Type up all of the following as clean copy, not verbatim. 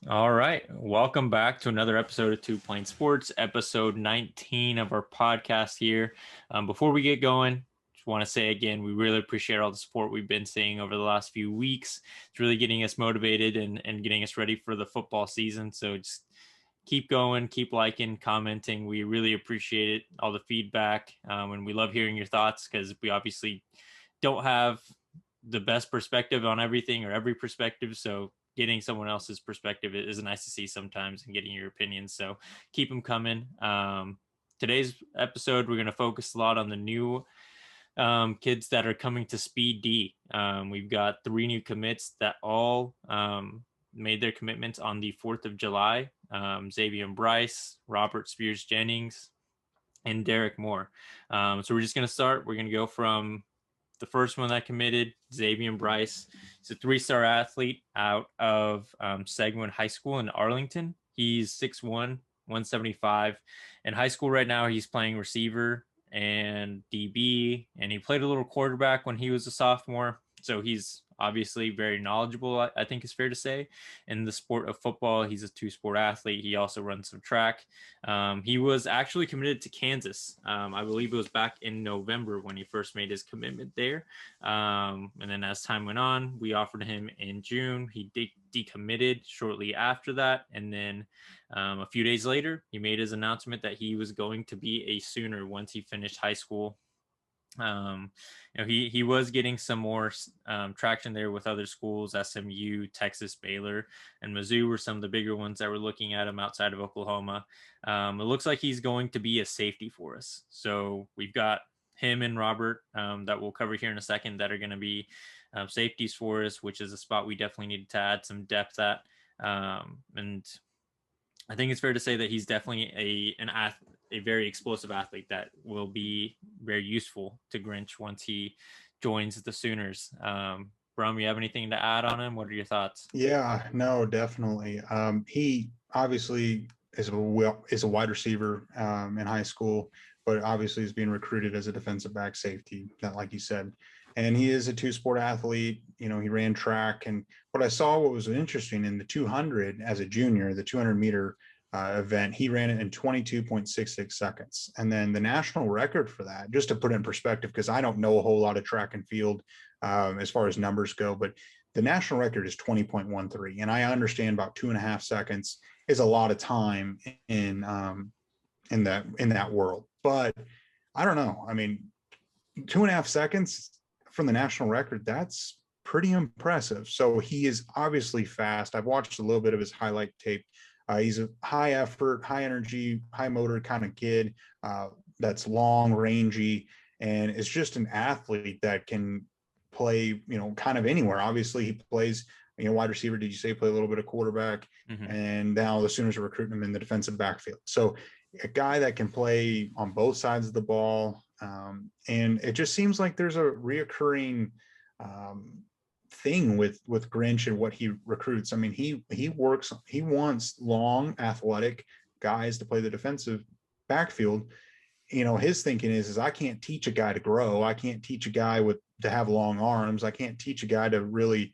All right. Welcome back to another episode of Two Plain Sports, episode 19 of our podcast here. Before we get going, just want to say again, we really appreciate all the support we've been seeing over the last few weeks. It's really getting us motivated and getting us ready for the football season. So just keep going, keep liking, commenting. We really appreciate it, all the feedback. And we love hearing your thoughts because we obviously don't have the best perspective on everything or every perspective. So getting someone else's perspective is nice to see sometimes and getting your opinions. So keep them coming. Today's episode, we're going to focus a lot on the new kids that are coming to Speed D. We've got 3 new commits that all made their commitments on the 4th of July. Xavion Brice, Robert Spears-Jennings, and Derrick Moore. So we're just going to start. We're going to go from the first one that committed, Xavion Brice. He's a 3-star athlete out of Seguin High School in Arlington. He's 6'1", 175. In high school right now, he's playing receiver and DB, and he played a little quarterback when he was a sophomore. So he's obviously very knowledgeable, I think is fair to say, in the sport of football. He's a 2-sport athlete. He also runs some track. He was actually committed to Kansas. I believe it was back in November when he first made his commitment there. And then as time went on, we offered him in June. He decommitted shortly after that. And then a few days later, he made his announcement that he was going to be a Sooner once he finished high school. He was getting some more traction there with other schools. SMU, Texas, Baylor, and Mizzou were some of the bigger ones that were looking at him outside of Oklahoma. It looks like he's going to be a safety for us. So we've got him and Robert that we'll cover here in a second that are going to be safeties for us, which is a spot we definitely need to add some depth at. And I think it's fair to say that he's definitely a very explosive athlete that will be very useful to Grinch once he joins the Sooners. Brum, you have anything to add on him? What are your thoughts? Yeah, no, definitely. He obviously is a wide receiver in high school, but obviously is being recruited as a defensive back safety, like you said. And he is a 2-sport athlete. He ran track. And what was interesting in the 200 as a junior, the 200-meter event, he ran it in 22.66 seconds. And then the national record for that, just to put it in perspective, because I don't know a whole lot of track and field as far as numbers go, but the national record is 20.13. And I understand about 2.5 seconds is a lot of time in that world. But I don't know. I mean, 2.5 seconds from the national record, that's pretty impressive. So he is obviously fast. I've watched a little bit of his highlight tape. He's a high effort, high energy, high motor kind of kid that's long, rangy, and is just an athlete that can play, kind of anywhere. Obviously, he plays, wide receiver. Did you say play a little bit of quarterback? Mm-hmm. And now the Sooners are recruiting him in the defensive backfield. So a guy that can play on both sides of the ball. And it just seems like there's a reoccurring thing with Grinch and what he recruits. I mean, he wants long, athletic guys to play the defensive backfield. His thinking is I can't teach a guy to grow. I can't teach a guy to have long arms. I can't teach a guy to really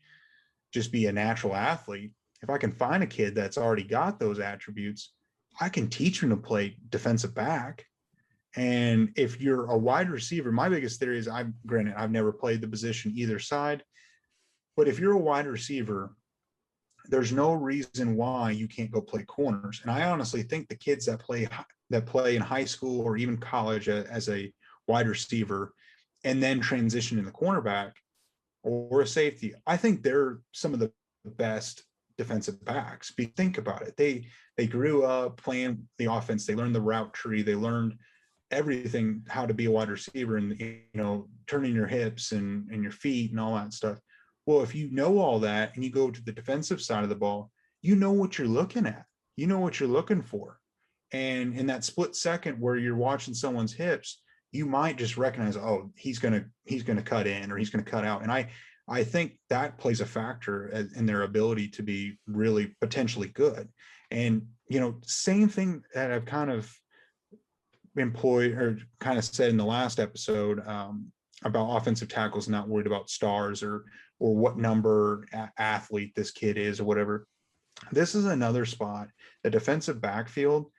just be a natural athlete. If I can find a kid that's already got those attributes, I can teach him to play defensive back. And if you're a wide receiver, my biggest theory is I've never played the position either side, but if you're a wide receiver, there's no reason why you can't go play corners. And I honestly think the kids that play in high school or even college as a wide receiver and then transition in the cornerback or a safety, I think they're some of the best defensive backs. Think about it. They grew up playing the offense. They learned the route tree. They learned everything, how to be a wide receiver and, turning your hips and your feet and all that stuff. Well, if you know all that and you go to the defensive side of the ball, you know what you're looking at. You know what you're looking for. And in that split second where you're watching someone's hips, you might just recognize, oh, he's going to cut in or he's going to cut out. And I think that plays a factor in their ability to be really potentially good. And, same thing that I've kind of employed or kind of said in the last episode about offensive tackles, not worried about stars or what number athlete this kid is or whatever. This is another spot, the defensive backfield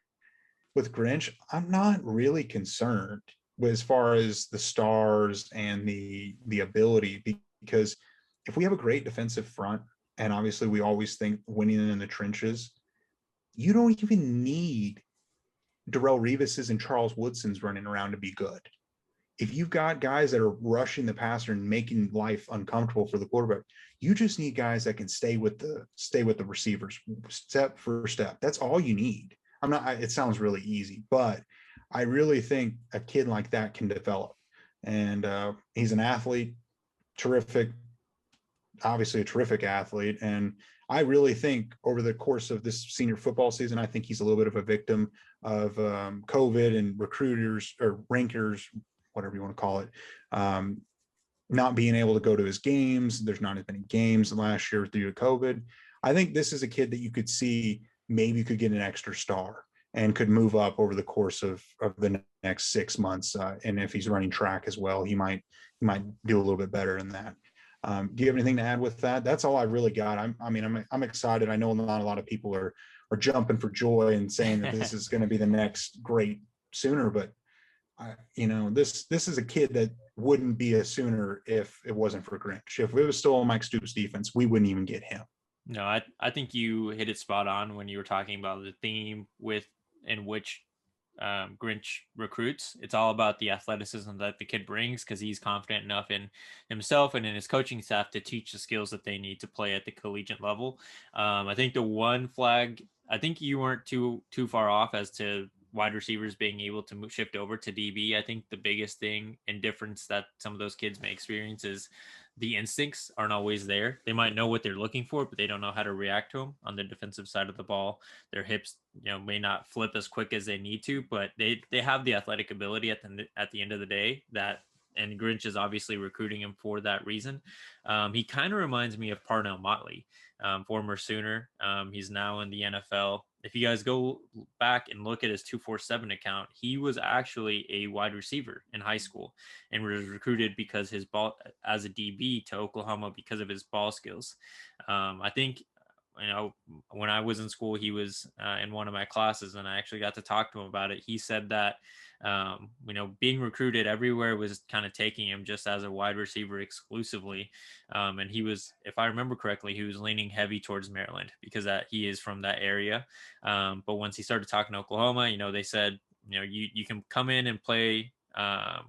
with Grinch. I'm not really concerned as far as the stars and the ability, because if we have a great defensive front, and obviously we always think winning in the trenches, you don't even need Darrelle Revis's and Charles Woodson's running around to be good. If you've got guys that are rushing the passer and making life uncomfortable for the quarterback, you just need guys that can stay with the receivers step for step. That's all you need. It sounds really easy, but I really think a kid like that can develop. And he's an athlete, terrific, obviously a terrific athlete. And I really think over the course of this senior football season, I think he's a little bit of a victim of COVID and recruiters or rankers, whatever you want to call it, not being able to go to his games. There's not as many games last year due to COVID. I think this is a kid that you could see maybe could get an extra star and could move up over the course of the next 6 months. And if he's running track as well, he might do a little bit better than that. Do you have anything to add with that? That's all I really got. I'm excited. I know not a lot of people are jumping for joy and saying that this is going to be the next great Sooner, but this is a kid that wouldn't be a Sooner if it wasn't for Grinch. If it was still on Mike Stoops' defense, we wouldn't even get him. No, I think you hit it spot on when you were talking about the theme in which Grinch recruits. It's all about the athleticism that the kid brings, because he's confident enough in himself and in his coaching staff to teach the skills that they need to play at the collegiate level. I think the one flag, I think you weren't too far off as to wide receivers being able to shift over to DB. I think the biggest thing and difference that some of those kids may experience is the instincts aren't always there. They might know what they're looking for, but they don't know how to react to them on the defensive side of the ball. Their hips, may not flip as quick as they need to, but they have the athletic ability at the end of the day and Grinch is obviously recruiting him for that reason. He kind of reminds me of Parnell Motley, former Sooner. He's now in the NFL. If you guys go back and look at his 247 account, he was actually a wide receiver in high school and was recruited because his ball as a DB to Oklahoma because of his ball skills. I think, when I was in school, he was in one of my classes and I actually got to talk to him about it. He said that, being recruited everywhere was kind of taking him just as a wide receiver exclusively. And he was, if I remember correctly, he was leaning heavy towards Maryland because he is from that area. But once he started talking to Oklahoma, they said, you can come in and play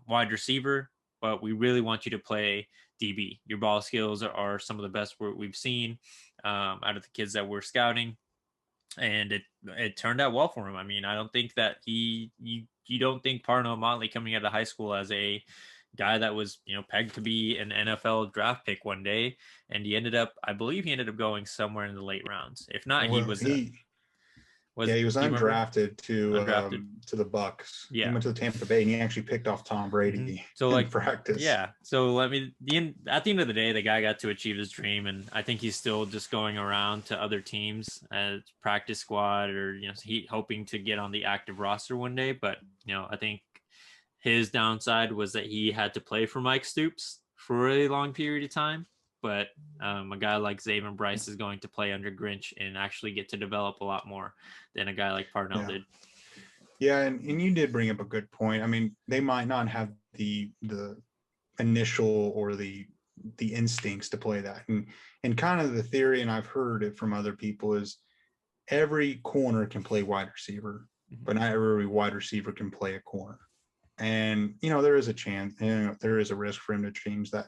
wide receiver, but we really want you to play DB. Your ball skills are some of the best we've seen out of the kids that we're scouting. And it turned out well for him. I mean, I don't think that you don't think Parnell Motley coming out of high school as a guy that was, pegged to be an NFL draft pick one day. And I believe he ended up going somewhere in the late rounds. If not, he was undrafted to the Bucks. Yeah, he went to the Tampa Bay and he actually picked off Tom Brady in practice. Yeah, so at the end of the day, the guy got to achieve his dream, and I think he's still just going around to other teams as practice squad, or he hoping to get on the active roster one day. But I think his downside was that he had to play for Mike Stoops for a long period of time. But a guy like Xavion Brice is going to play under Grinch and actually get to develop a lot more than a guy like Parnell did. Yeah, and you did bring up a good point. I mean, they might not have the initial or the instincts to play that. And kind of the theory, and I've heard it from other people, is every corner can play wide receiver, but not every wide receiver can play a corner. And, there is a chance, there is a risk for him to change that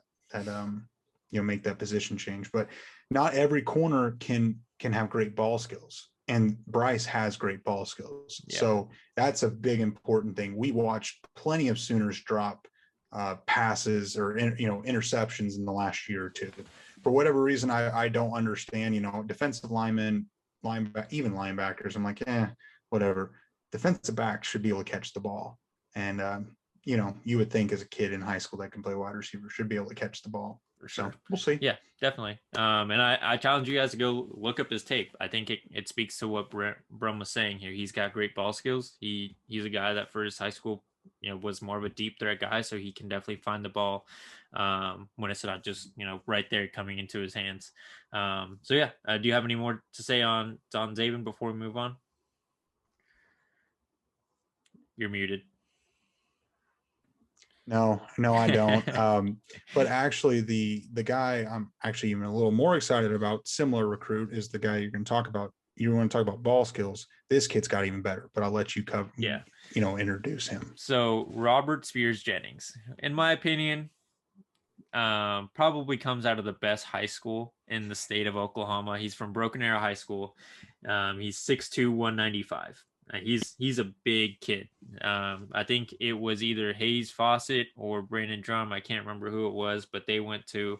make that position change, but not every corner can have great ball skills, and Brice has great ball skills. Yeah. So that's a big important thing. We watched plenty of Sooners drop passes or interceptions in the last year or two. For whatever reason, I don't understand. Defensive linemen, even linebackers, I'm like, whatever. Defensive backs should be able to catch the ball, and you would think as a kid in high school that can play wide receiver should be able to catch the ball. For sure. So we'll see. Yeah, definitely. And I challenge you guys to go look up his tape. I think it speaks to what Brum was saying here. He's got great ball skills. He's a guy that for his high school, was more of a deep threat guy, so he can definitely find the ball when it's not just right there coming into his hands. So yeah, do you have any more to say on Xavion before we move on? You're muted. No, I don't. But actually, the guy I'm actually even a little more excited about, similar recruit, is the guy you're going to talk about. You want to talk about ball skills. This kid's got even better, but I'll let you cover. Yeah. Introduce him. So Robert Spears-Jennings, in my opinion, probably comes out of the best high school in the state of Oklahoma. He's from Broken Arrow High School. He's 6'2", 195. He's a big kid. I think it was either Hayes Fawcett or Brandon Drum. I can't remember who it was, but they went to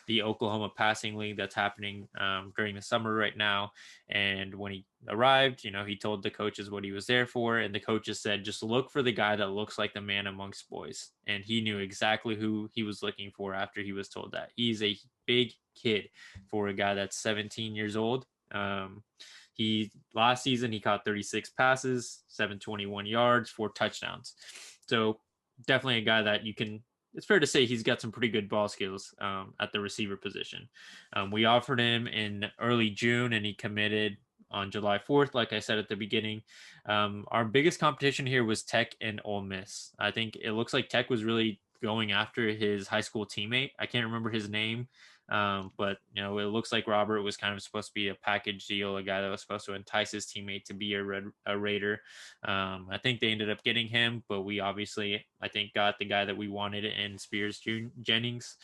the Oklahoma Passing League that's happening during the summer right now. And when he arrived, he told the coaches what he was there for, and the coaches said, just look for the guy that looks like the man amongst boys. And he knew exactly who he was looking for after he was told that. He's a big kid for a guy that's 17 years old. Last season he caught 36 passes, 721 yards, 4 touchdowns. So definitely a guy that it's fair to say he's got some pretty good ball skills at the receiver position. We offered him in early June and he committed on July 4th, like I said at the beginning. Our biggest competition here was Tech and Ole Miss. I think it looks like Tech was really going after his high school teammate. I can't remember his name, but it looks like Robert was kind of supposed to be a package deal, a guy that was supposed to entice his teammate to be a Raider. I think they ended up getting him, but we obviously, I think, got the guy that we wanted in Spears-Jennings.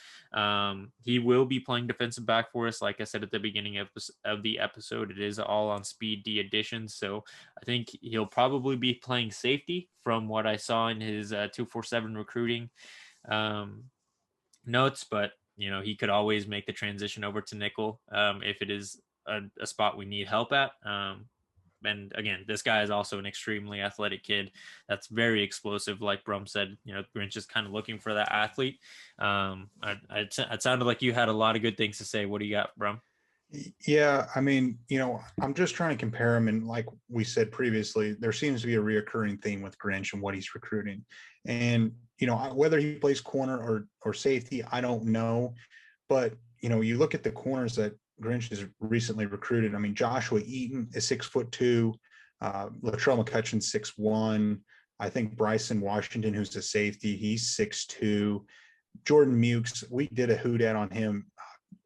He will be playing defensive back for us. Like I said at the beginning of the episode, it is all on speed D additions. So I think he'll probably be playing safety from what I saw in his 247 recruiting notes, but he could always make the transition over to nickel if it is a spot we need help at. And again, this guy is also an extremely athletic kid that's very explosive. Like Brum said, Grinch is kind of looking for that athlete. It sounded like you had a lot of good things to say. What do you got, Brum? Yeah, I mean, I'm just trying to compare him, and like we said previously, there seems to be a reoccurring theme with Grinch and what he's recruiting. And whether he plays corner or safety, I don't know. But you look at the corners that Grinch has recently recruited. I mean, Joshua Eaton is 6'2", Latrell McCutcheon 6'1". I think Bryson Washington, who's a safety, he's 6'2". Jordan Mukes, we did a hoot-at on him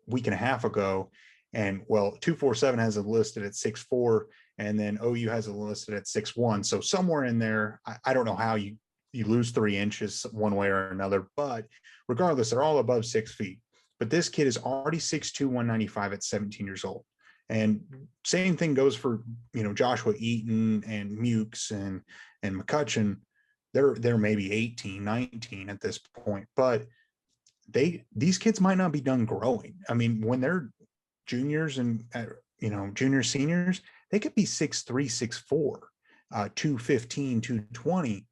a week and a half ago. And 247 has it listed at 6'4", and then OU has it listed at 6'1". So somewhere in there, I don't know how you lose 3 inches one way or another, but regardless, they're all above 6 feet. But this kid is already 6'2", 195 at 17 years old. And same thing goes for, Joshua Eaton and Mukes and McCutcheon. They're maybe 18, 19 at this point, but these kids might not be done growing. I mean, when they're juniors and junior seniors, they could be 6'3", 6'4", 215, 220.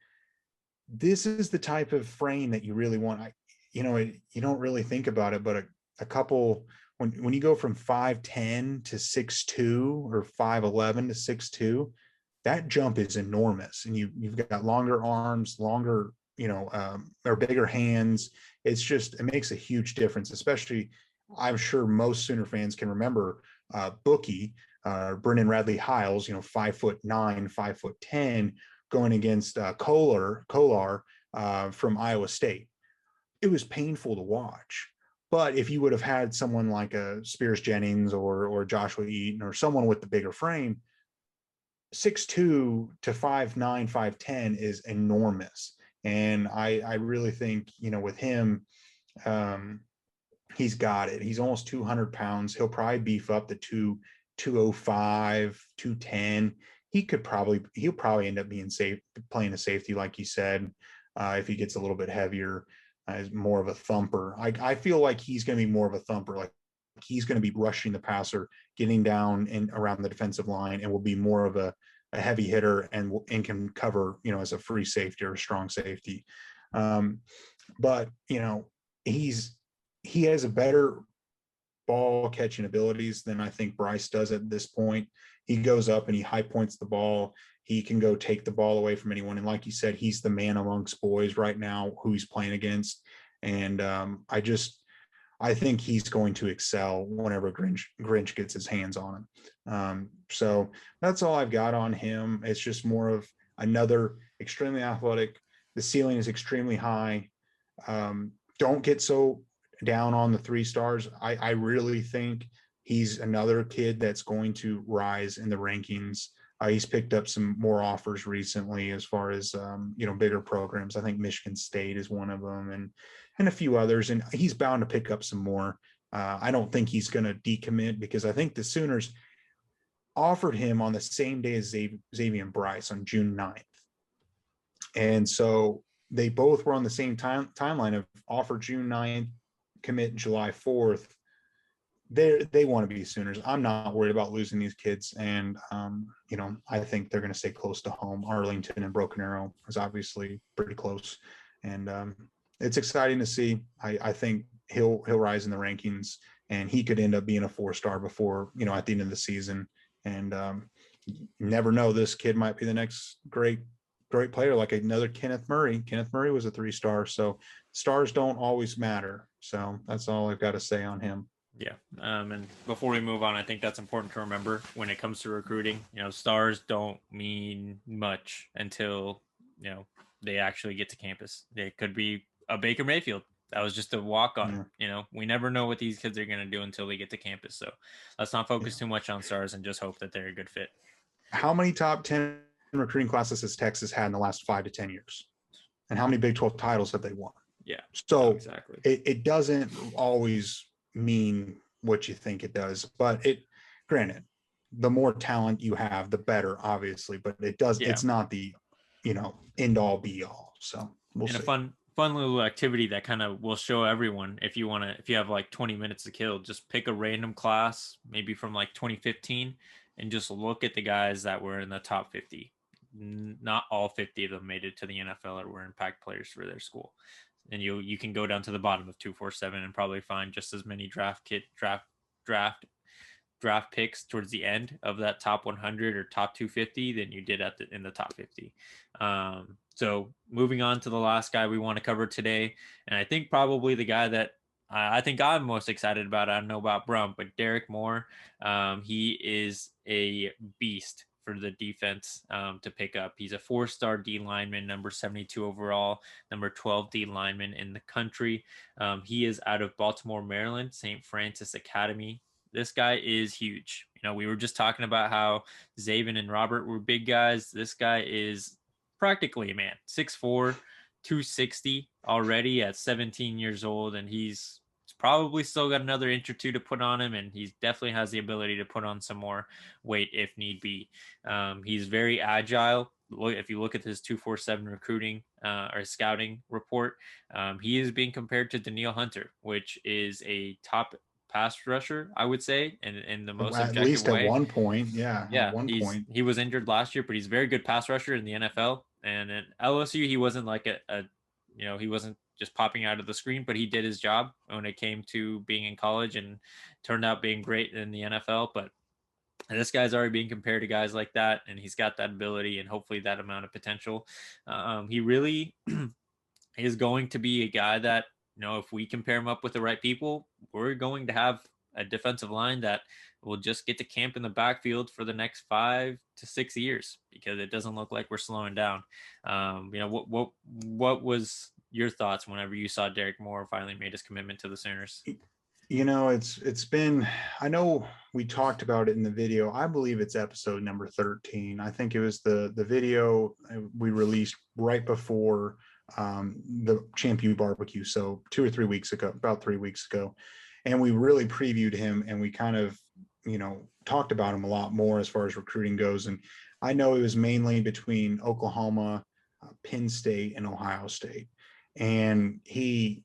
This is the type of frame that you really want. You don't really think about it, but a couple, when you go from 5'10" to 6'2" or 5'11" to 6'2", that jump is enormous. And you've got longer arms, longer, or bigger hands. It makes a huge difference, especially I'm sure most Sooner fans can remember Bookie, Brennan Radley Hiles, 5'9", 5'10", going against Kolar from Iowa State. It was painful to watch. But if you would have had someone like a Spears-Jennings or Joshua Eaton or someone with the bigger frame, 6'2" to 5'9", 5'10" is enormous. And I really think, with him, he's got it. He's almost 200 pounds. He'll probably beef up to 205, 210. He'll probably end up being playing a safety, like you said, if he gets a little bit heavier, as more of a thumper. I feel like he's going to be more of a thumper. Like he's going to be rushing the passer, getting down and around the defensive line, and will be more of a heavy hitter and can cover, as a free safety or a strong safety. But he has a better ball catching abilities than I think Brice does at this point. He goes up and he high points the ball. He can go take the ball away from anyone. And like you said, he's the man amongst boys right now who he's playing against. And I think he's going to excel whenever Grinch gets his hands on him. So that's all I've got on him. It's just more of another extremely athletic. The ceiling is extremely high. Don't get so down on the 3 stars. I really think he's another kid that's going to rise in the rankings. He's picked up some more offers recently as far as, bigger programs. I think Michigan State is one of them and a few others, and he's bound to pick up some more. I don't think he's going to decommit because I think the Sooners offered him on the same day as Xavion Brice on June 9th. And so they both were on the same timeline of offer June 9th, commit July 4th. They want to be Sooners. I'm not worried about losing these kids. And, I think they're going to stay close to home. Arlington and Broken Arrow is obviously pretty close. And it's exciting to see. I think he'll rise in the rankings and he could end up being a 4-star before, at the end of the season. And you never know, this kid might be the next great player, like another Kenneth Murray. Kenneth Murray was a 3-star. So stars don't always matter. So that's all I've got to say on him. Yeah. And before we move on, I think that's important to remember when it comes to recruiting. Stars don't mean much until, they actually get to campus. They could be a Baker Mayfield. That was just a walk on. Yeah. We never know what these kids are going to do until they get to campus. So let's not focus too much on stars and just hope that they're a good fit. How many top 10 recruiting classes has Texas had in the last 5 to 10 years? And how many Big 12 titles have they won? Yeah. So exactly. It doesn't always mean what you think it does, but granted, the more talent you have, the better, obviously, but it does. Yeah. It's not the, end all be all. So we'll see. A fun little activity that kind of will show everyone if you have like 20 minutes to kill, just pick a random class, maybe from like 2015, and just look at the guys that were in the top 50. Not all 50 of them made it to the NFL or were impact players for their school. And you can go down to the bottom of 247 and probably find just as many draft picks towards the end of that top 100 or top 250 than you did in the top 50. So moving on to the last guy we want to cover today, and I think probably the guy that I think I'm most excited about. I don't know about Brum, but Derrick Moore. He is a beast for the defense to pick up. He's a 4-star D lineman, number 72 overall, number 12 D lineman in the country. He is out of Baltimore, Maryland, St. Francis Academy. This guy is huge. We were just talking about how Xavion and Robert were big guys. This guy is practically a man, 6'4", 260 already at 17 years old, and he's probably still got another inch or two to put on him, and he definitely has the ability to put on some more weight if need be. He's very agile. If you look at his 247 recruiting or scouting report, he is being compared to Danielle Hunter, which is a top pass rusher, I would say, in the most objective way. At least at one point, yeah. At one point. He was injured last year, but he's a very good pass rusher in the NFL. And at LSU, he wasn't like he wasn't just popping out of the screen, but he did his job when it came to being in college and turned out being great in the NFL. But this guy's already being compared to guys like that, and he's got that ability and hopefully that amount of potential. He really is going to be a guy that, if we compare him up with the right people, we're going to have a defensive line that will just get to camp in the backfield for the next 5 to 6 years, because it doesn't look like we're slowing down. What was your thoughts whenever you saw Derrick Moore finally made his commitment to the Sooners? It's been, I know we talked about it in the video. I believe it's episode number 13. I think it was the video we released right before the Champion Barbecue. So 2 or 3 weeks ago, about 3 weeks ago. And we really previewed him, and we kind of, talked about him a lot more as far as recruiting goes. And I know it was mainly between Oklahoma, Penn State, and Ohio State. And he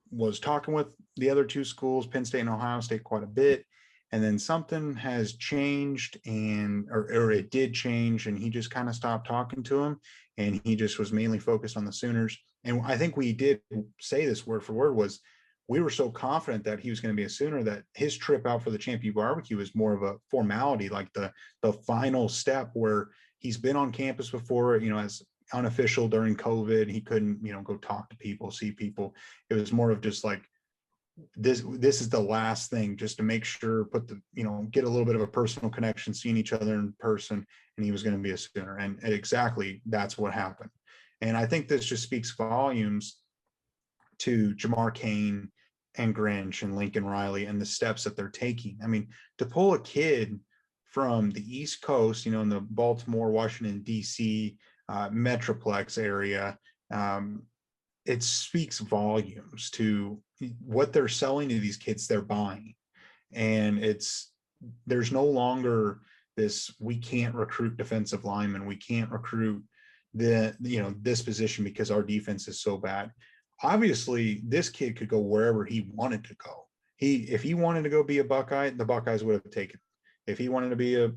was talking with the other 2 schools, Penn State and Ohio State, quite a bit. And then something has changed, or it did change, and he just kind of stopped talking to him. And he just was mainly focused on the Sooners. And I think we did say this word for word was, we were so confident that he was going to be a Sooner that his trip out for the Champion Barbecue is more of a formality, like the final step where he's been on campus before, as unofficial during COVID. He couldn't, go talk to people, see people. It was more of just like, this is the last thing, just to make sure, get a little bit of a personal connection, seeing each other in person, and he was going to be a Sooner. And exactly that's what happened. And I think this just speaks volumes to Jamar Cain and Grinch and Lincoln Riley and the steps that they're taking. I mean, to pull a kid from the East Coast, in the Baltimore, Washington, D.C. Metroplex area, it speaks volumes to what they're selling to these kids they're buying. And there's no longer this, we can't recruit defensive linemen, we can't recruit this position because our defense is so bad. Obviously, this kid could go wherever he wanted to go. If he wanted to go be a Buckeye, the Buckeyes would have taken him. If he wanted to be a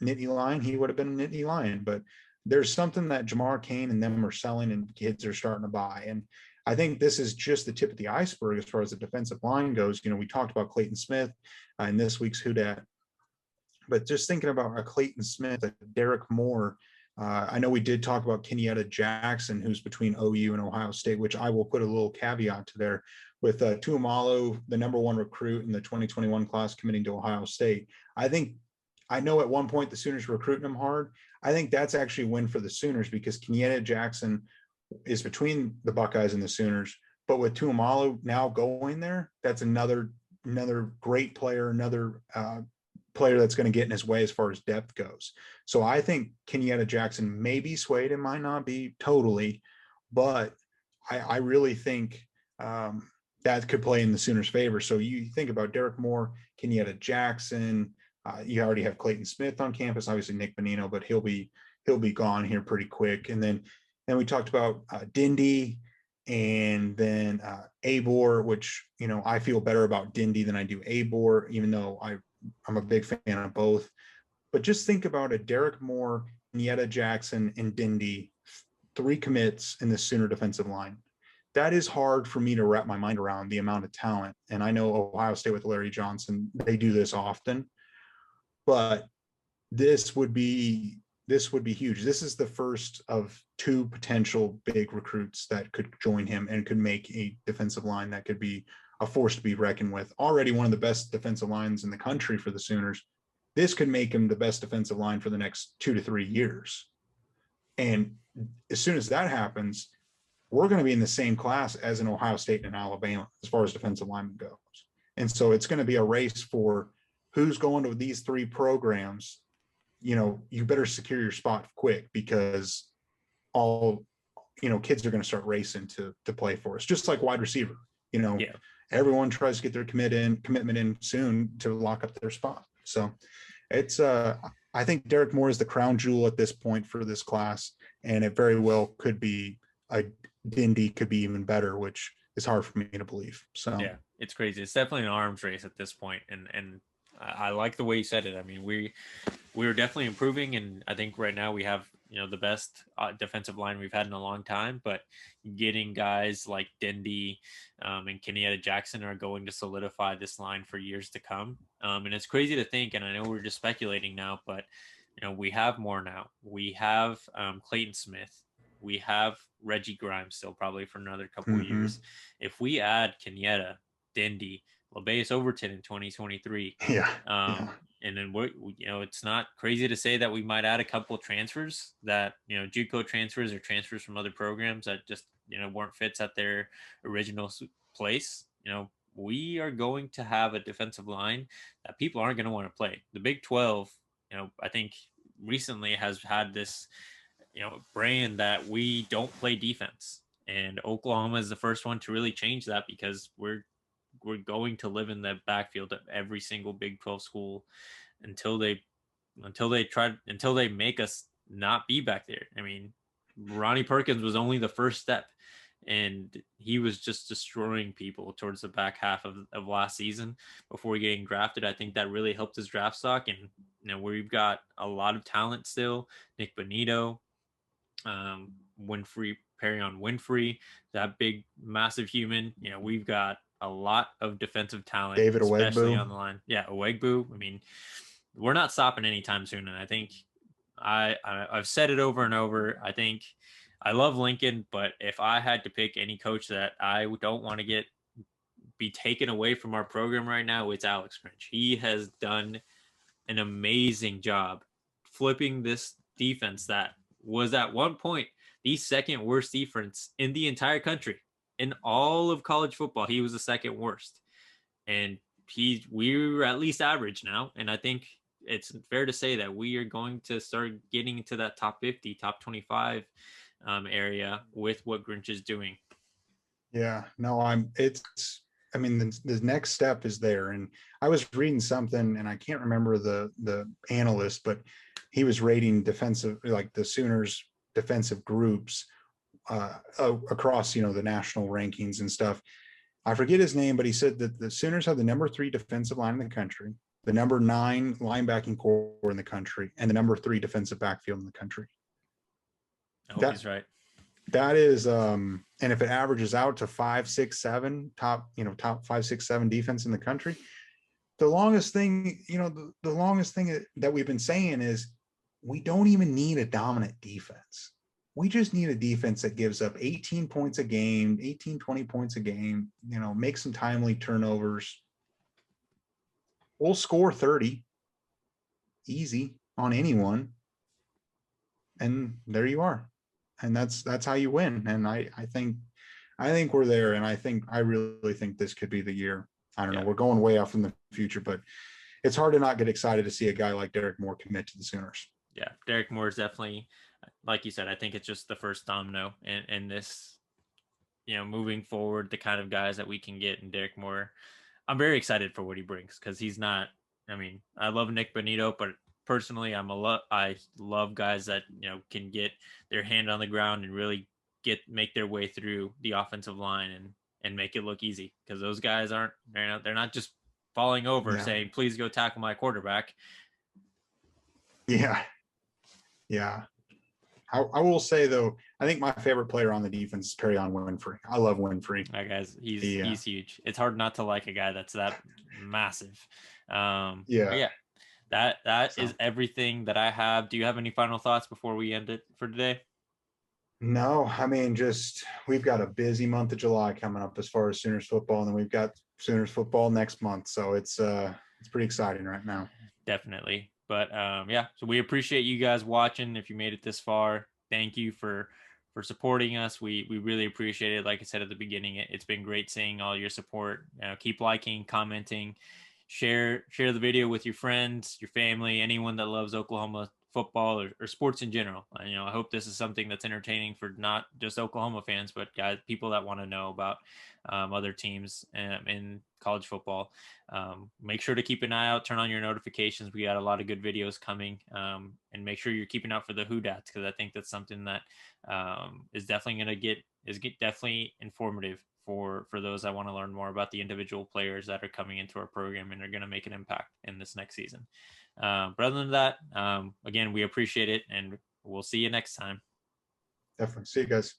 Nittany Lion, he would have been a Nittany Lion. But there's something that Jamar Cain and them are selling and kids are starting to buy. And I think this is just the tip of the iceberg as far as the defensive line goes. We talked about Clayton Smith in this week's Who Dat, but just thinking about a Clayton Smith, a Derrick Moore. I know we did talk about Kenyatta Jackson, who's between OU and Ohio State, which I will put a little caveat to there with Tuamalo, the number one recruit in the 2021 class, committing to Ohio State. I know at one point the Sooners were recruiting him hard. I think that's actually a win for the Sooners because Kenyatta Jackson is between the Buckeyes and the Sooners. But with Tuamalo now going there, that's another great player, another player that's going to get in his way as far as depth goes. So I think Kenyatta Jackson may be swayed. It might not be totally, but I really think that could play in the Sooners' favor. So you think about Derrick Moore, Kenyatta Jackson. You already have Clayton Smith on campus, obviously Nick Bonino, but he'll be gone here pretty quick. And then we talked about Dindy and then Abor, which, I feel better about Dindy than I do Abor, even though I'm a big fan of both. But just think about it: Derrick Moore, Kenyatta Jackson, and Dindy, 3 commits in the Sooner defensive line. That is hard for me to wrap my mind around, the amount of talent. And I know Ohio State with Larry Johnson, they do this often, but this would be huge. This is the first of 2 potential big recruits that could join him and could make a defensive line that could be a force to be reckoned with. Already one of the best defensive lines in the country for the Sooners. This could make him the best defensive line for the next 2 to 3 years. And as soon as that happens, we're going to be in the same class as an Ohio State and Alabama as far as defensive lineman goes. And so it's going to be a race for who's going to these 3 programs. You better secure your spot quick because all, kids are going to start racing to play for us, just like wide receiver. Yeah. Everyone tries to get their commitment in soon to lock up their spot. So it's I think Derrick Moore is the crown jewel at this point for this class, and it very well could be a Dindy, could be even better, which is hard for me to believe. So yeah, it's crazy. It's definitely an arms race at this point, and I like the way you said it. I mean, we're definitely improving, and I think right now we have the best defensive line we've had in a long time. But getting guys like Dindy and Kenyatta Jackson are going to solidify this line for years to come. And it's crazy to think, and I know we're just speculating now, but we have more now. We have Clayton Smith. We have Reggie Grimes still probably for another couple of years. If we add Kenyatta, Dindy, LeBase Overton in 2023. And then it's not crazy to say that we might add a couple of transfers that, JUCO transfers or transfers from other programs that just, weren't fits at their original place. We are going to have a defensive line that people aren't going to want to play. The Big 12, I think recently has had this, brand that we don't play defense. And Oklahoma is the first one to really change that because we're going to live in the backfield of every single Big 12 school until they make us not be back there. I mean, Ronnie Perkins was only the first step, and he was just destroying people towards the back half of last season before getting drafted. I think that really helped his draft stock, and we've got a lot of talent still. Nick Bonito, Winfrey, Perrion Winfrey, that big, massive human. We've got a lot of defensive talent, David especially Owegbu. on the line. Yeah, Owegbu. I mean, we're not stopping anytime soon. And I think I've said it over and over. I think I love Lincoln, but if I had to pick any coach that I don't want to be taken away from our program right now, it's Alex Grinch. He has done an amazing job flipping this defense that was at one point the second worst defense in the entire country. In all of college football, he was the second worst. And we're at least average now. And I think it's fair to say that we are going to start getting into that top 50, top 25 area with what Grinch is doing. Yeah, no, I mean, the next step is there. And I was reading something, and I can't remember the analyst, but he was rating defensive, like the Sooners defensive groups across, the national rankings and stuff. I forget his name, but he said that the Sooners have the number 3 defensive line in the country, the number 9 linebacking core in the country, and the number 3 defensive backfield in the country. I hope he's right. That is, and if it averages out to 5, 6, 7 top 5, 6, 7 defense in the country, the longest thing, the longest thing that we've been saying is we don't even need a dominant defense. We just need a defense that gives up 18 points a game, 18, 20 points a game, make some timely turnovers. We'll score 30 easy on anyone. And there you are. And that's how you win. And I think we're there. And I really think this could be the year. I don't know. We're going way off in the future, but it's hard to not get excited to see a guy like Derrick Moore commit to the Sooners. Yeah, Derrick Moore is definitely, like you said, I think it's just the first domino in this, moving forward, the kind of guys that we can get in Derrick Moore. I'm very excited for what he brings because he's not, I love Nick Bonito, but personally, I love guys that, can get their hand on the ground and really make their way through the offensive line and make it look easy because those guys they're not just falling over saying, please go tackle my quarterback. Yeah. I will say though, I think my favorite player on the defense is Perion Winfrey. I love Winfrey. That guy's he's huge. It's hard not to like a guy that's that massive. That is everything that I have. Do you have any final thoughts before we end it for today? No, we've got a busy month of July coming up as far as Sooners football, and then we've got Sooners football next month. So it's pretty exciting right now. Definitely. But so we appreciate you guys watching. If you made it this far, thank you for supporting us. We really appreciate it. Like I said at the beginning, it's been great seeing all your support. Keep liking, commenting, share the video with your friends, your family, anyone that loves Oklahoma football or sports in general. I hope this is something that's entertaining for not just Oklahoma fans, but guys, people that want to know about other teams in college football. Make sure to keep an eye out, turn on your notifications. We got a lot of good videos coming, and make sure you're keeping out for the Whodats, because I think that's something that is definitely going to get definitely informative for those that want to learn more about the individual players that are coming into our program and are going to make an impact in this next season. But other than that, again, we appreciate it, and we'll see you next time. Definitely. See you guys.